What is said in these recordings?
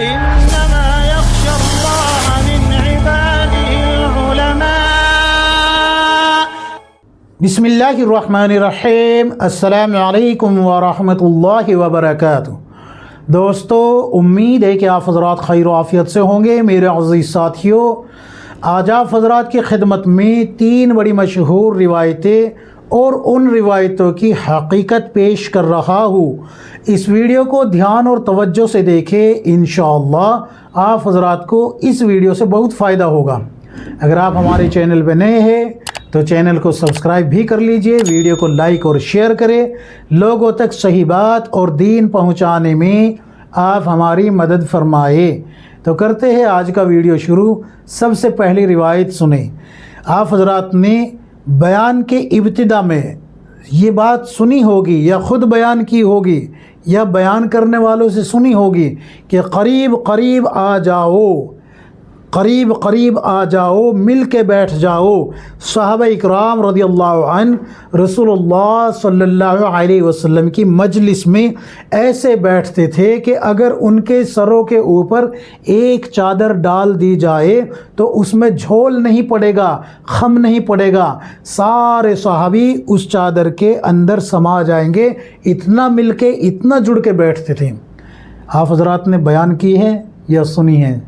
إنما يخشى الله من عباده العلماء. بسم اللہ الرحمن الرحیم. السلام علیکم ورحمۃ اللہ وبرکاتہ. دوستو، امید ہے کہ آپ حضرات خیر و عافیت سے ہوں گے. میرے عزیز ساتھیوں، آج آپ حضرات کی خدمت میں 3 بڑی مشہور روایتیں اور ان روایتوں کی حقیقت پیش کر رہا ہوں. اس ویڈیو کو دھیان اور توجہ سے دیکھیں. انشاءاللہ آپ حضرات کو اس ویڈیو سے بہت فائدہ ہوگا. اگر آپ ہمارے چینل پہ نئے ہیں تو چینل کو سبسکرائب بھی کر لیجئے، ویڈیو کو لائک اور شیئر کریں. لوگوں تک صحیح بات اور دین پہنچانے میں آپ ہماری مدد فرمائے. تو کرتے ہیں آج کا ویڈیو شروع. سب سے پہلی روایت سنیں. آپ حضرات نے بیان کے ابتدا میں یہ بات سنی ہوگی یا خود بیان کی ہوگی یا بیان کرنے والوں سے سنی ہوگی کہ قریب قریب آ جاؤ، قریب قریب آ جاؤ، مل کے بیٹھ جاؤ. صحابہ اکرام رضی اللہ عنہ رسول اللہ صلی اللہ علیہ وسلم کی مجلس میں ایسے بیٹھتے تھے کہ اگر ان کے سروں کے اوپر ایک چادر ڈال دی جائے تو اس میں جھول نہیں پڑے گا، خم نہیں پڑے گا. سارے صحابی اس چادر کے اندر سما جائیں گے. اتنا مل کے، اتنا جڑ کے بیٹھتے تھے. آپ حضرات نے بیان کی ہے یا سنی ہے؟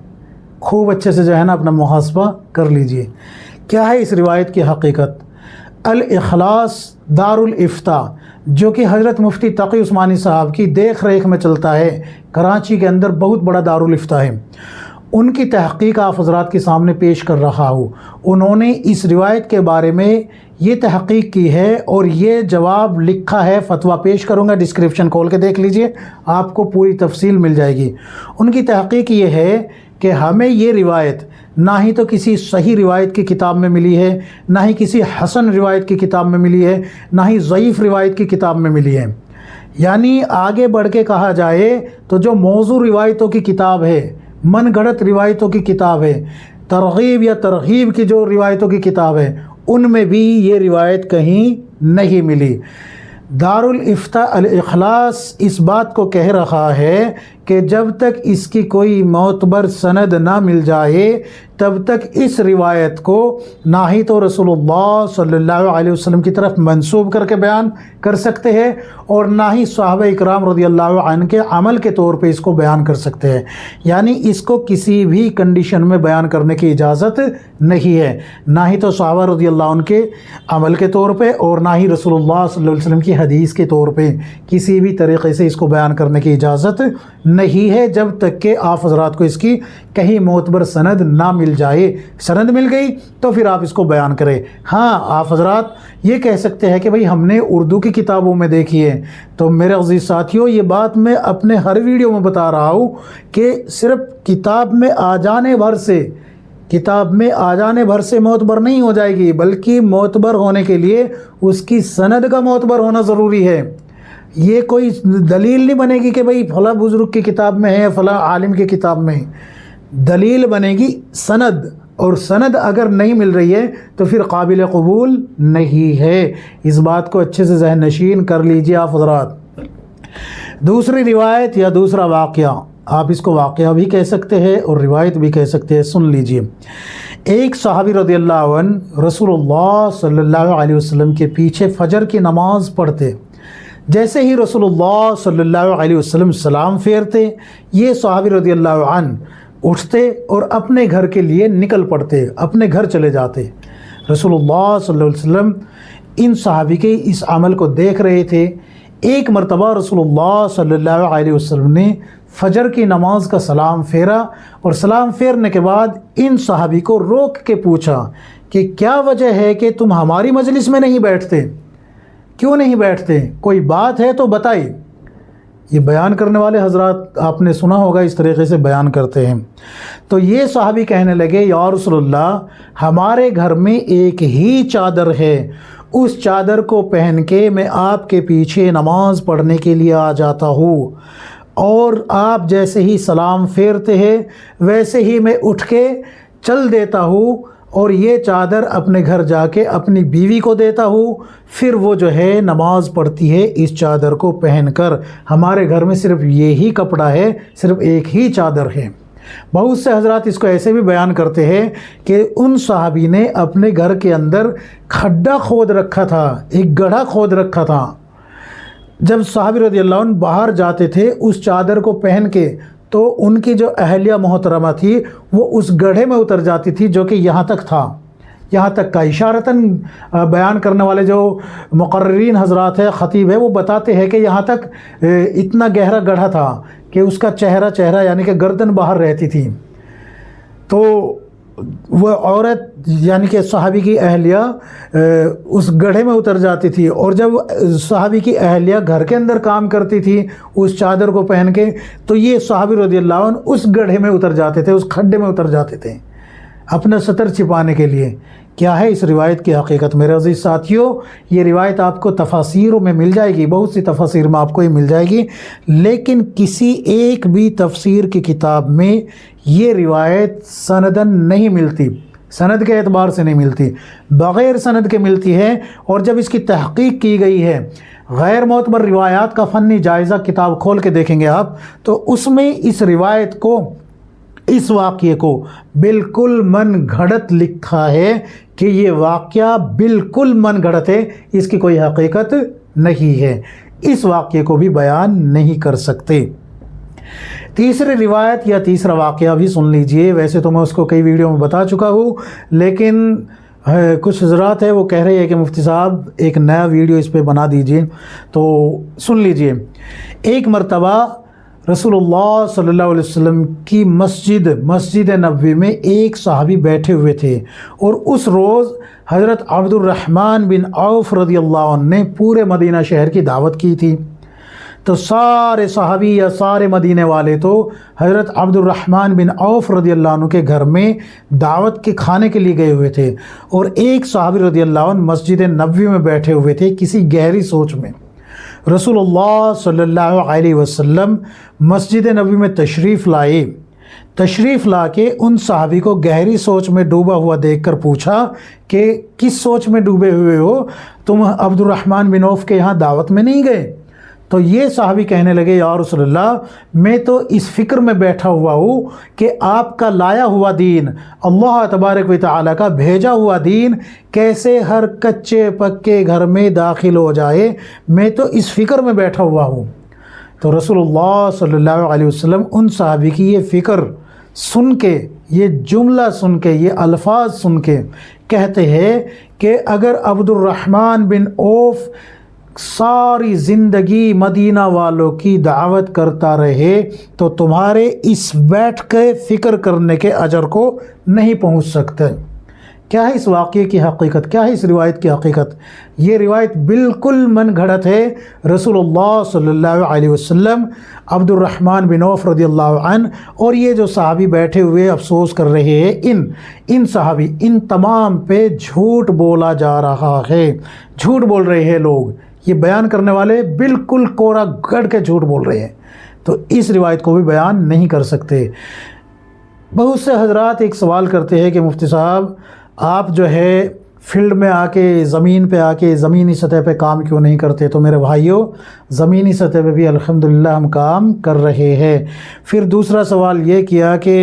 خوب اچھے سے جو ہے نا اپنا محاسبہ کر لیجئے. کیا ہے اس روایت کی حقیقت؟ الاخلاص دار الافتاء، جو کہ حضرت مفتی تقی عثمانی صاحب کی دیکھ ریکھ میں چلتا ہے، کراچی کے اندر بہت بڑا دار الافتاء ہے. ان کی تحقیق آپ حضرات کے سامنے پیش کر رہا ہوں. انہوں نے اس روایت کے بارے میں یہ تحقیق کی ہے اور یہ جواب لکھا ہے. فتویٰ پیش کروں گا، ڈسکرپشن کھول کے دیکھ لیجئے، آپ کو پوری تفصیل مل جائے گی. ان کی تحقیق یہ ہے کہ ہمیں یہ روایت نہ ہی تو کسی صحیح روایت کی کتاب میں ملی ہے، نہ ہی کسی حسن روایت کی کتاب میں ملی ہے، نہ ہی ضعیف روایت کی کتاب میں ملی ہے. یعنی آگے بڑھ کے کہا جائے تو جو موضوع روایتوں کی کتاب ہے، من گھڑت روایتوں کی کتاب ہے، ترغیب یا ترغیب کی جو روایتوں کی کتاب ہے، ان میں بھی یہ روایت کہیں نہیں ملی. دار الافتاء الاخلاص اس بات کو کہہ رہا ہے کہ جب تک اس کی کوئی معتبر سند نہ مل جائے تب تک اس روایت کو نہ ہی تو رسول اللہ صلی اللہ علیہ وسلم کی طرف منسوب کر کے بیان کر سکتے ہیں اور نہ ہی صحابہ اکرام رضی اللہ عنہ کے عمل کے طور پہ اس کو بیان کر سکتے ہیں. یعنی اس کو کسی بھی کنڈیشن میں بیان کرنے کی اجازت نہیں ہے، نہ ہی تو صحابہ رضی اللہ عنہ کے عمل کے طور پہ اور نہ ہی رسول اللہ صلی اللہ علیہ وسلم کی حدیث کے طور پہ. کسی بھی طریقے سے اس کو بیان کرنے کی اجازت نہیں ہے جب تک کہ آپ حضرات کو اس کی کہیں معتبر سند نہ مل جائے. سند مل گئی تو پھر آپ اس کو بیان کریں. ہاں، آپ حضرات یہ کہہ سکتے ہیں کہ بھئی ہم نے اردو کی کتابوں میں دیکھی ہے. تو میرے عزیز ساتھیوں، یہ بات میں اپنے ہر ویڈیو میں بتا رہا ہوں کہ صرف کتاب میں آ جانے بھر سے معتبر نہیں ہو جائے گی، بلکہ معتبر ہونے کے لیے اس کی سند کا معتبر ہونا ضروری ہے. یہ کوئی دلیل نہیں بنے گی کہ بھئی فلاں بزرگ کی کتاب میں ہے، فلاں عالم کی کتاب میں. دلیل بنے گی سند، اور سند اگر نہیں مل رہی ہے تو پھر قابل قبول نہیں ہے. اس بات کو اچھے سے ذہن نشین کر لیجئے آپ حضرات. دوسری روایت یا دوسرا واقعہ، آپ اس کو واقعہ بھی کہہ سکتے ہیں اور روایت بھی کہہ سکتے ہیں. سن لیجئے. ایک صحابی رضی اللہ عنہ رسول اللہ صلی اللہ علیہ وسلم کے پیچھے فجر کی نماز پڑھتے. جیسے ہی رسول اللہ صلی اللہ علیہ وسلم سلام پھیرتے، یہ صحابی رضی اللہ عنہ اٹھتے اور اپنے گھر کے لیے نکل پڑتے، اپنے گھر چلے جاتے. رسول اللہ صلی اللہ علیہ وسلم ان صحابی کے اس عمل کو دیکھ رہے تھے. ایک مرتبہ رسول اللہ صلی اللہ علیہ وسلم نے فجر کی نماز کا سلام پھیرا اور سلام پھیرنے کے بعد ان صحابی کو روک کے پوچھا کہ کیا وجہ ہے کہ تم ہماری مجلس میں نہیں بیٹھتے؟ کیوں نہیں بیٹھتے؟ کوئی بات ہے تو بتائیے. یہ بیان کرنے والے حضرات آپ نے سنا ہوگا اس طریقے سے بیان کرتے ہیں. تو یہ صحابی کہنے لگے، یا رسول اللہ، ہمارے گھر میں ایک ہی چادر ہے، اس چادر کو پہن کے میں آپ کے پیچھے نماز پڑھنے کے لیے آ جاتا ہوں، اور آپ جیسے ہی سلام پھیرتے ہیں ویسے ہی میں اٹھ کے چل دیتا ہوں اور یہ چادر اپنے گھر جا کے اپنی بیوی کو دیتا ہوں، پھر وہ جو ہے نماز پڑھتی ہے اس چادر کو پہن کر۔ ہمارے گھر میں صرف یہی کپڑا ہے، صرف ایک ہی چادر ہے۔ بہت سے حضرات اس کو ایسے بھی بیان کرتے ہیں کہ ان صحابی نے اپنے گھر کے اندر کھڈا کھود رکھا تھا، ایک گڑھا کھود رکھا تھا۔ جب صحابی رضی اللہ عنہ باہر جاتے تھے اس چادر کو پہن کے، تو ان کی جو اہلیہ محترمہ تھی وہ اس گڑھے میں اتر جاتی تھی جو کہ یہاں تک تھا، یہاں تک کا اشارتاً بیان کرنے والے جو مقررین حضرات ہیں، خطیب ہے، وہ بتاتے ہیں کہ یہاں تک اتنا گہرا گڑھا تھا کہ اس کا چہرہ یعنی کہ گردن باہر رہتی تھی۔ تو وہ عورت یعنی کہ صحابی کی اہلیہ اس گڑھے میں اتر جاتی تھی، اور جب صحابی کی اہلیہ گھر کے اندر کام کرتی تھی اس چادر کو پہن کے، تو یہ صحابی رضی اللہ عنہ اس گڑھے میں اتر جاتے تھے، اس کھڈے میں اتر جاتے تھے اپنا ستر چھپانے کے لیے۔ کیا ہے اس روایت کی حقیقت؟ میرے عزیز ساتھیوں، یہ روایت آپ کو تفاسیروں میں مل جائے گی، بہت سی تفاسیر میں آپ کو یہ مل جائے گی، لیکن کسی ایک بھی تفسیر کی کتاب میں یہ روایت سندن نہیں ملتی، سند کے اعتبار سے نہیں ملتی، بغیر سند کے ملتی ہے۔ اور جب اس کی تحقیق کی گئی ہے، غیر معتبر روایات کا فنی جائزہ کتاب کھول کے دیکھیں گے آپ، تو اس میں اس روایت کو، اس واقعے کو بالکل من گھڑت لکھا ہے کہ یہ واقعہ بالکل من گھڑت ہے، اس کی کوئی حقیقت نہیں ہے، اس واقعے کو بھی بیان نہیں کر سکتے۔ تیسری روایت یا تیسرا واقعہ بھی سن لیجئے، ویسے تو میں اس کو کئی ویڈیو میں بتا چکا ہوں، لیکن کچھ حضرات ہیں وہ کہہ رہے ہیں کہ مفتی صاحب ایک نیا ویڈیو اس پہ بنا دیجئے، تو سن لیجئے۔ ایک مرتبہ رسول اللہ صلی اللہ علیہ وسلم کی مسجد نبوی میں ایک صحابی بیٹھے ہوئے تھے، اور اس روز حضرت عبد الرحمن بن عوف رضی اللہ عنہ نے پورے مدینہ شہر کی دعوت کی تھی۔ تو سارے صحابی یا سارے مدینے والے تو حضرت عبد الرحمن بن عوف رضی اللہ عنہ کے گھر میں دعوت کے کھانے کے لیے گئے ہوئے تھے، اور ایک صحابی رضی اللہ عنہ مسجد نبوی میں بیٹھے ہوئے تھے کسی گہری سوچ میں۔ رسول اللہ صلی اللہ علیہ وسلم مسجد نبوی میں تشریف لا کے ان صحابی کو گہری سوچ میں ڈوبا ہوا دیکھ کر پوچھا کہ کس سوچ میں ڈوبے ہوئے ہو، تم عبد الرحمن بن عوف کے یہاں دعوت میں نہیں گئے؟ تو یہ صحابی کہنے لگے، یا رسول اللہ، میں تو اس فکر میں بیٹھا ہوا ہوں کہ آپ کا لایا ہوا دین، اللہ تبارک و تعالیٰ کا بھیجا ہوا دین کیسے ہر کچے پکے گھر میں داخل ہو جائے، میں تو اس فکر میں بیٹھا ہوا ہوں۔ تو رسول اللہ صلی اللہ علیہ وسلم ان صحابی کی یہ فکر سن کے، یہ جملہ سن کے، یہ الفاظ سن کے کہتے ہیں کہ اگر عبد الرحمن بن عوف ساری زندگی مدینہ والوں کی دعوت کرتا رہے تو تمہارے اس بیٹھ کے فکر کرنے کے اجر کو نہیں پہنچ سکتے۔ کیا ہے اس واقعے کی حقیقت؟ کیا ہے اس روایت کی حقیقت؟ یہ روایت بالکل من گھڑت ہے۔ رسول اللہ صلی اللہ علیہ وسلم، عبد الرحمن بن عوف رضی اللہ عنہ، اور یہ جو صحابی بیٹھے ہوئے افسوس کر رہے ہیں، ان صحابی، ان تمام پہ جھوٹ بولا جا رہا ہے، جھوٹ بول رہے ہیں لوگ، یہ بیان کرنے والے بالکل کورا گڑھ کے جھوٹ بول رہے ہیں، تو اس روایت کو بھی بیان نہیں کر سکتے۔ بہت سے حضرات ایک سوال کرتے ہیں کہ مفتی صاحب آپ جو ہے فیلڈ میں آ کے، زمین پہ آ کے زمینی سطح پہ کام کیوں نہیں کرتے؟ تو میرے بھائیوں، زمینی سطح پہ بھی الحمدللہ ہم کام کر رہے ہیں۔ پھر دوسرا سوال یہ کیا کہ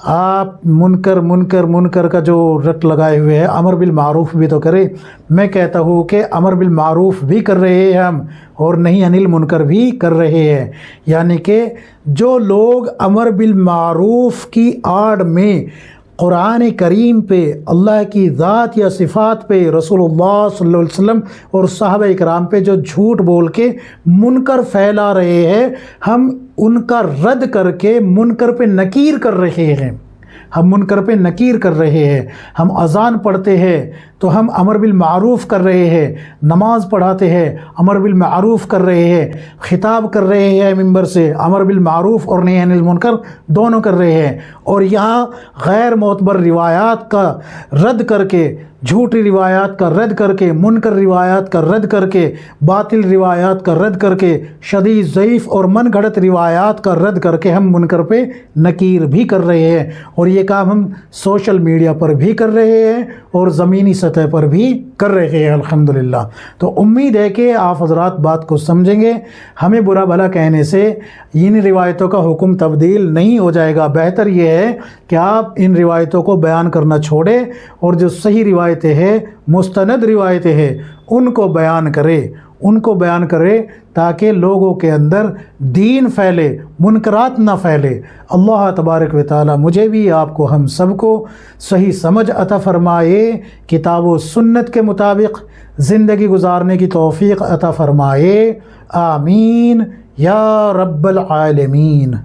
آپ منکر کا جو رٹ لگائے ہوئے ہیں، امر بالمعروف بھی تو کرے۔ میں کہتا ہوں کہ امر بالمعروف بھی کر رہے ہیں ہم، اور نہیں انل منکر بھی کر رہے ہیں، یعنی کہ جو لوگ امر بالمعروف کی آڑ میں قرآن کریم پہ، اللہ کی ذات یا صفات پہ، رسول اللہ صلی اللہ علیہ وسلم اور صحابہ اکرام پہ جو جھوٹ بول کے منکر پھیلا رہے ہیں، ہم ان کا رد کر کے منکر پہ نکیر کر رہے ہیں، ہم منکر پہ نکیر کر رہے ہیں۔ ہم اذان پڑھتے ہیں تو ہم امر بالمعروف کر رہے ہیں، نماز پڑھاتے ہیں امر بالمعروف کر رہے ہیں، خطاب کر رہے ہیں ممبر سے امر بالمعروف اور نہی عن المنکر دونوں کر رہے ہیں، اور یہاں غیر معتبر روایات کا رد کر کے جھوٹی روایات کا رد کر کے، منکر روایات کا رد کر کے، باطل روایات کا رد کر کے، شدید ضعیف اور من گھڑت روایات کا رد کر کے ہم منکر پہ نکیر بھی کر رہے ہیں، اور یہ کام ہم سوشل میڈیا پر بھی کر رہے ہیں اور زمینی سطح پر بھی کر رہے ہیں الحمدللہ۔ تو امید ہے کہ آپ حضرات بات کو سمجھیں گے، ہمیں برا بھلا کہنے سے ان روایتوں کا حکم تبدیل نہیں ہو جائے گا۔ بہتر یہ ہے کہ آپ ان روایتوں کو بیان کرنا چھوڑیں اور جو صحیح روایتیں ہیں، مستند روایتیں ہیں، ان کو بیان کرے تاکہ لوگوں کے اندر دین پھیلے، منکرات نہ پھیلے۔ اللہ تبارک و تعالی مجھے بھی، آپ کو، ہم سب کو صحیح سمجھ عطا فرمائے، کتاب و سنت کے مطابق زندگی گزارنے کی توفیق عطا فرمائے، آمین یا رب العالمین۔